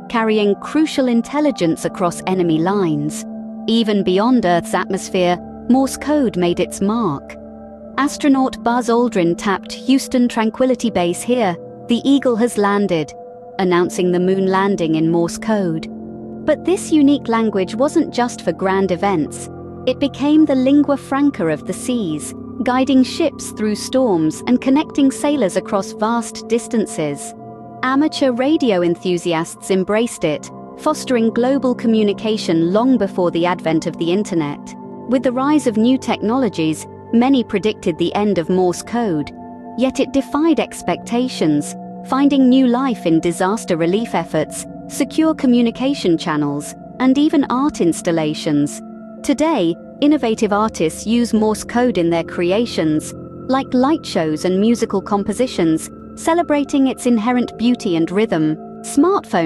carrying crucial intelligence across enemy lines. Even beyond Earth's atmosphere, Morse code made its mark. Astronaut Buzz Aldrin tapped Houston Tranquility Base here. The Eagle has landed, announcing the moon landing in Morse code. But this unique language wasn't just for grand events. It became the lingua franca of the seas, guiding ships through storms and connecting sailors across vast distances. Amateur radio enthusiasts embraced it, fostering global communication long before the advent of the internet. With the rise of new technologies, many predicted the end of Morse code, yet it defied expectations, finding new life in disaster relief efforts, secure communication channels, and even art installations. Today, innovative artists use Morse code in their creations, like light shows and musical compositions, celebrating its inherent beauty and rhythm. Smartphone